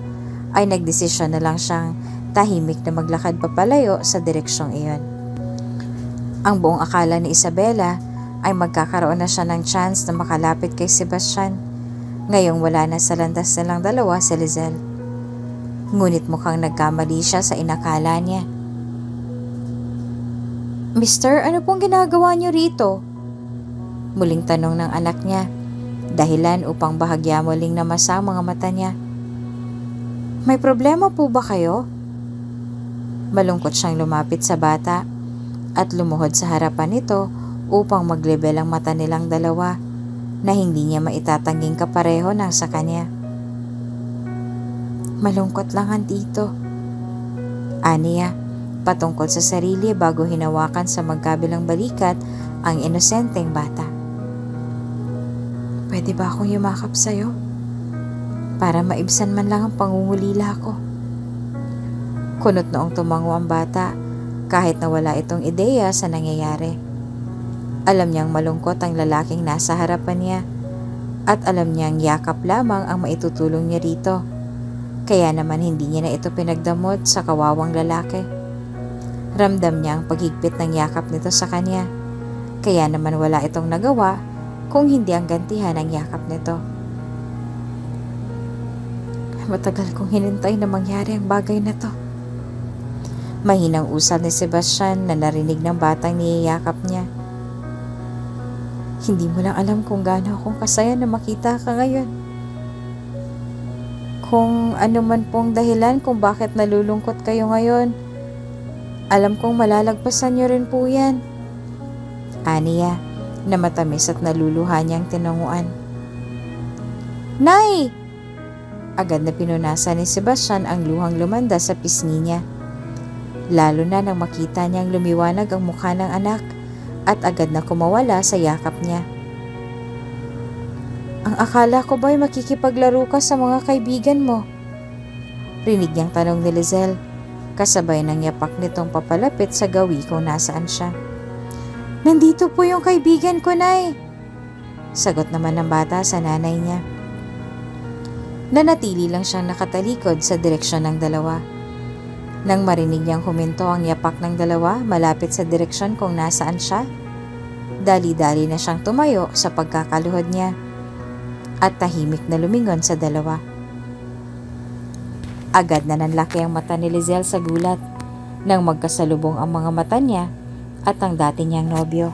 ay nagdesisyon na lang siyang tahimik na maglakad papalayo sa direksyong iyon. Ang buong akala ni Isabela ay magkakaroon na siya ng chance na makalapit kay Sebastian. Ngayong wala na sa landas nilang dalawa si Lizelle. Ngunit mukhang nagkamali siya sa inakala niya. Mister, ano pong ginagawa niyo rito? Muling tanong ng anak niya, dahilan upang bahagya muling namasa ang mga mata niya. May problema po ba kayo? Malungkot siyang lumapit sa bata at lumuhod sa harapan nito upang maglebel ang mata nilang dalawa na hindi niya maitatanging kapareho ng sa kanya. Malungkot lang ang tito. Aniya, patungkol sa sarili bago hinawakan sa magkabilang balikat ang inosenteng bata. Pwede ba akong yumakap sa'yo? Para maibsan man lang ang pangungulila ko. Kunot noong tumango ang bata kahit na wala itong ideya sa nangyayari. Alam niyang malungkot ang lalaking nasa harapan niya at alam niyang yakap lamang ang maitutulong niya rito. Kaya naman hindi niya na ito pinagdamot sa kawawang lalaki. Ramdam niya ang paghigpit ng yakap nito sa kanya. Kaya naman wala itong nagawa kung hindi ang gantihan ang yakap nito. Matagal kong hinintay na mangyari ang bagay na to. Mahinang usal ni Sebastian na narinig ng batang niyayakap niya. Hindi mo lang alam kung gaano akong kasaya na makita ka ngayon. Kung ano man pong dahilan kung bakit nalulungkot kayo ngayon, alam kong malalagpasan niyo rin po yan. Aniya, na matamis at naluluha niyang tinanguan. Nay! Agad na pinunasan ni Sebastian ang luhang lumanda sa pisngi niya. Lalo na nang makita niyang lumiwanag ang mukha ng anak at agad na kumawala sa yakap niya. Ang akala ko ba'y makikipaglaro ka sa mga kaibigan mo? Rinig niyang tanong ni Lizelle, kasabay ng yapak nitong papalapit sa gawi kung nasaan siya. Nandito po yung kaibigan ko, Nay! Sagot naman ng bata sa nanay niya. Nanatili lang siyang nakatalikod sa direksyon ng dalawa. Nang marinig niyang huminto ang yapak ng dalawa malapit sa direksyon kung nasaan siya, dali-dali na siyang tumayo sa pagkakaluhod niya at tahimik na lumingon sa dalawa. Agad na nanlaki ang mata ni Lizelle sa gulat nang magkasalubong ang mga mata niya at ang dati niyang nobyo.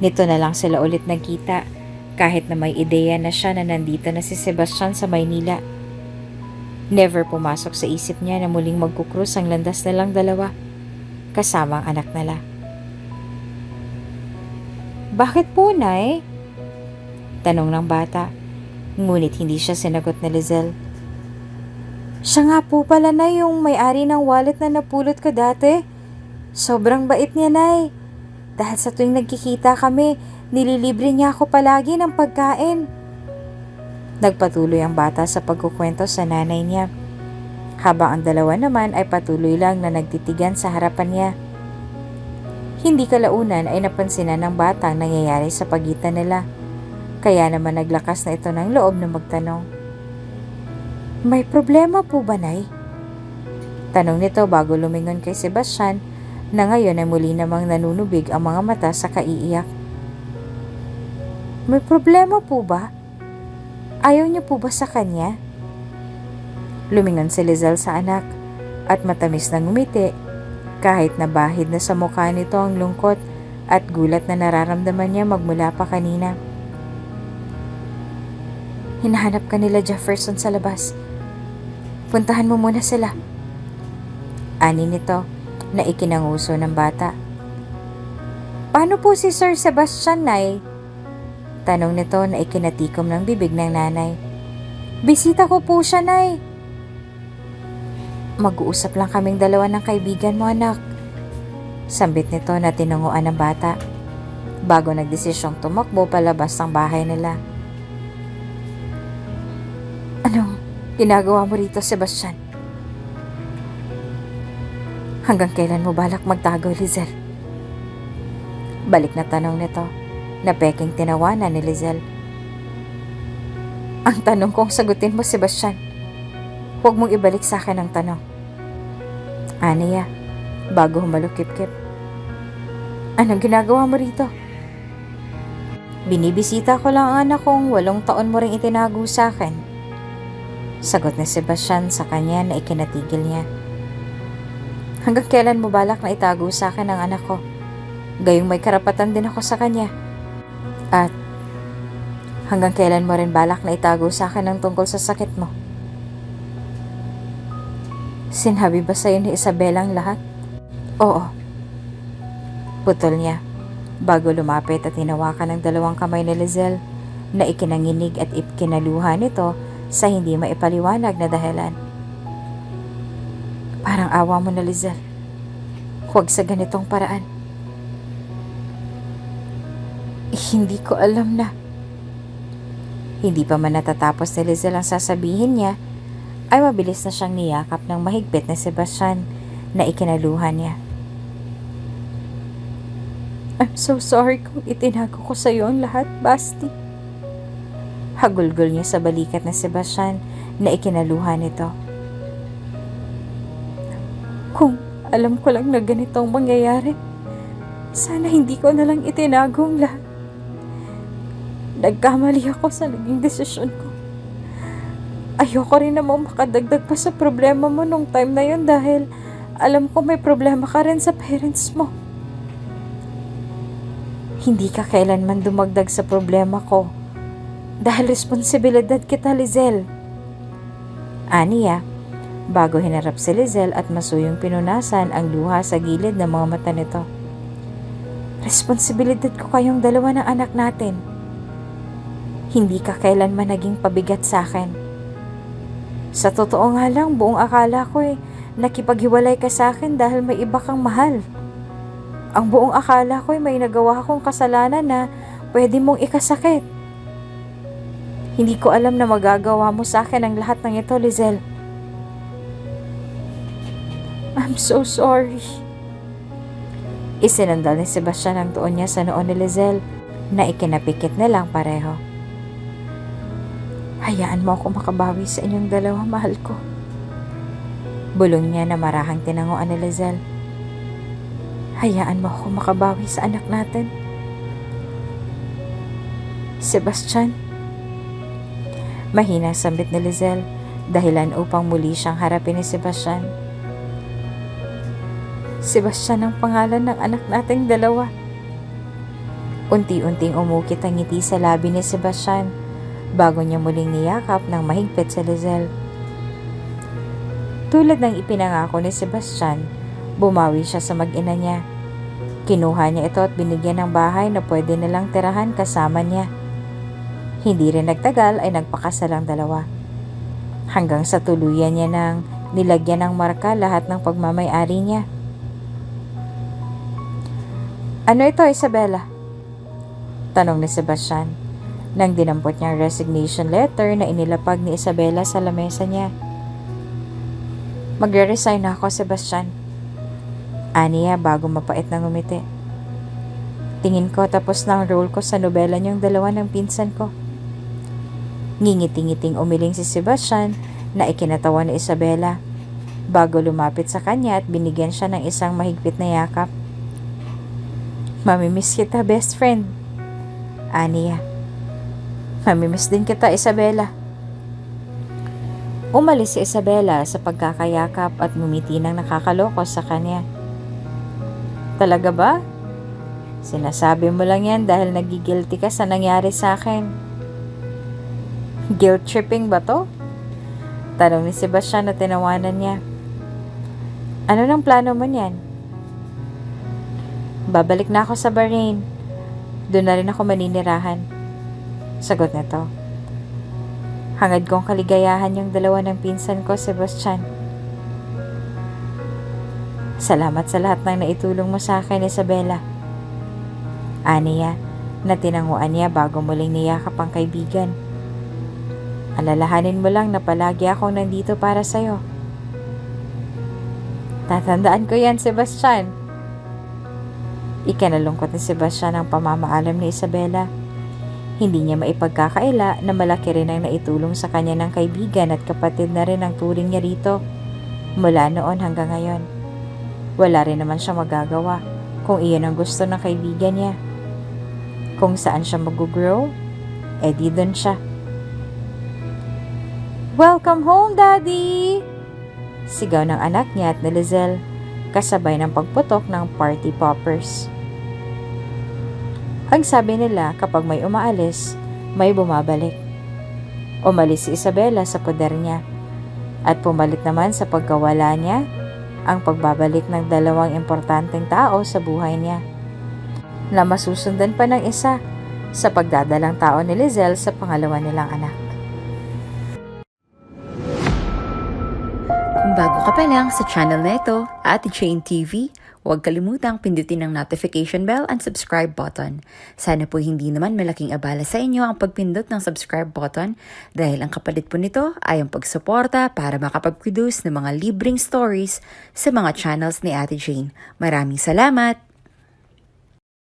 Nito na lang sila ulit nagkita kahit na may ideya na siya na nandito na si Sebastian sa Maynila. Never pumasok sa isip niya na muling magkukrus ang landas nilang dalawa kasama ang anak nila. Bakit po, Nay? Tanong ng bata, ngunit hindi siya sinagot ni Lizelle. Siya nga po pala, Nay, yung may-ari ng wallet na napulot ko dati. Sobrang bait niya, Nay. Dahil sa tuwing nagkikita kami, nililibre niya ako palagi ng pagkain. Nagpatuloy ang bata sa pagkukwento sa nanay niya, habang ang dalawa naman ay patuloy lang na nagtitigan sa harapan niya. Hindi kalaunan ay napansinan ng bata ang nangyayari sa pagitan nila, kaya naman naglakas na ito ng loob na magtanong. May problema po ba, Nay? Tanong nito bago lumingon kay Sebastian na ngayon ay muli namang nanunubig ang mga mata sa kaiiyak. May problema po ba? Ayaw niyo po ba sa kanya? Lumingon si Lizelle sa anak at matamis na ngumiti kahit nabahid na sa mukha nito ang lungkot at gulat na nararamdaman niya magmula pa kanina. Hinahanap ka nila Jefferson sa labas. Puntahan mo muna sila. Ani nito na ikinanguso ng bata. Paano po si Sir Sebastian, Nay? Tanong nito na ikinatikom ng bibig ng nanay. Bisita ko po siya, Nay. Mag-uusap lang kaming dalawa ng kaibigan mo, anak. Sambit nito na tinunguan ng bata bago nagdesisyong tumakbo palabas ng bahay nila. Anong ginagawa mo rito, Sebastian? Hanggang kailan mo balak magtago, Lizelle? Balik na tanong nito na peking tinawanan ni Lizelle. Ang tanong kong sagutin mo, Sebastian. Huwag mong ibalik sa akin ang tanong. Aniya, bago humalukip-kip. Anong ginagawa mo rito? Binibisita ko lang ang anak kong 8 taon mo ring itinago sa akin. Sagot ni Sebastian sa kanya na ikinatigil niya. Hanggang kailan mo balak na itago sa akin ang anak ko? Gayong may karapatan din ako sa kanya. At hanggang kailan mo rin balak na itago sa akin ang tungkol sa sakit mo? Sinabi ba sa'yo ni Isabela ang lahat? Oo. Putol niya bago lumapit at hinawakan ng 2 kamay ni Lizelle na ikinanginig at ikinaluha nito sa hindi maipaliwanag na dahilan. Parang awa mo na, Lizelle. Huwag sa ganitong paraan. Hindi ko alam na. Hindi pa man natatapos ni Lizelle ang sasabihin niya, ay mabilis na siyang niyakap ng mahigpit na Sebastian na ikinaluhan niya. I'm so sorry kung itinago ko sa iyo ang lahat, Basti. Hagulgol niya sa balikat na Sebastian na ikinaluhan nito. Kung alam ko lang na ganitong mangyayari, sana hindi ko na lang itinago ang lahat. Nagkamali ako sa naging desisyon ko. Ayoko rin namang makadagdag pa sa problema mo nung time na yun dahil alam ko may problema ka rin sa parents mo. Hindi ka kailanman dumagdag sa problema ko dahil responsibilidad kita, Lizelle. Aniya, bago hinarap si Lizelle at masuyong pinunasan ang luha sa gilid ng mga mata nito. Responsibilidad ko kayong dalawa ng anak natin. Hindi ka kailanman naging pabigat sa akin. Sa totoo nga lang, buong akala ko nakipaghiwalay ka sa akin dahil may iba kang mahal. Ang buong akala ko may nagawa akong kasalanan na pwede mong ikasakit. Hindi ko alam na magagawa mo sa akin ang lahat ng ito, Lizelle. I'm so sorry. Isinandal ni Sebastian ang tuon niya sa noon ni Lizelle na ikinapikit na lang pareho. Hayaan mo ako makabawi sa inyong dalawa, mahal ko. Bulong niya na marahang tinanguan ni Lizelle. Hayaan mo ako makabawi sa anak natin. Sebastian. Mahina sambit ni Lizelle, dahilan upang muli siyang harapin ni Sebastian. Sebastian ang pangalan ng anak nating dalawa. Unti-unting umukit ang ngiti sa labi ni Sebastian bago niya muling niyakap ng mahigpit sa Lizelle. Tulad ng ipinangako ni Sebastian, bumawi siya sa mag-ina niya. Kinuha niya ito at binigyan ng bahay na pwede nilang tirahan kasama niya. Hindi rin nagtagal ay nagpakasal ang dalawa. Hanggang sa tuluyan niya nang nilagyan ng marka lahat ng pagmamay-ari niya. Ano ito, Isabela? Tanong ni Sebastian nang dinampot niya ang resignation letter na inilapag ni Isabela sa lamesa niya. Magre-resign na ako, Sebastian. Aniya bago mapait na ngumiti. Tingin ko tapos na ang role ko sa nobela niyong dalawa ng pinsan ko. Ngingiti-ngiting umiling si Sebastian na ikinatawa ni Isabela bago lumapit sa kanya at binigyan siya ng isang mahigpit na yakap. Mamimiss kita, best friend. Aniya. Mamimiss din kita, Isabela. Umalis si Isabela sa pagkakayakap at ngumiti ng nakakaloko sa kanya. Talaga ba? Sinasabi mo lang yan dahil nagigilty ka sa nangyari sa akin. Guilt tripping ba to? Tanong ni Sebastian na tinawanan niya. Ano nang plano mo niyan? Babalik na ako sa Bahrain. Doon na rin ako maninirahan. Sagot nito. Hangad kong kaligayahan yung dalawa ng pinsan ko, Sebastian. Salamat sa lahat ng naitulong mo sa akin, Isabela. Aniya, na tinanguan niya bago muling niyakap ang kaibigan. Alalahanin mo lang na palagi akong nandito para sa'yo. Tatandaan ko yan, Sebastian. Ikinalungkot ni Sebastian ang pamamaalam ni Isabela. Hindi niya maipagkakaila na malaki rin ang naitulong sa kanya ng kaibigan at kapatid na rin ang turing niya rito mula noon hanggang ngayon. Wala rin naman siya magagawa kung iyon ang gusto ng kaibigan niya. Kung saan siya mag-grow, di doon siya. Welcome home, Daddy! Sigaw ng anak niya at ni Lizelle, kasabay ng pagputok ng party poppers. Ang sabi nila kapag may umaalis, may bumabalik. Umalis si Isabela sa poder niya at pumalit naman sa pagkawala niya ang pagbabalik ng dalawang importanteng tao sa buhay niya na masusundan pa ng isa sa pagdadalang tao ni Lizelle sa pangalawa nilang anak. Kung bago ka pa lang sa channel na ito, Ate Jane TV, huwag kalimutang pindutin ang notification bell and subscribe button. Sana po hindi naman malaking abala sa inyo ang pagpindot ng subscribe button dahil ang kapalit po nito ay ang pagsuporta para makapag-produce ng mga libreng stories sa mga channels ni Ate Jane. Maraming salamat!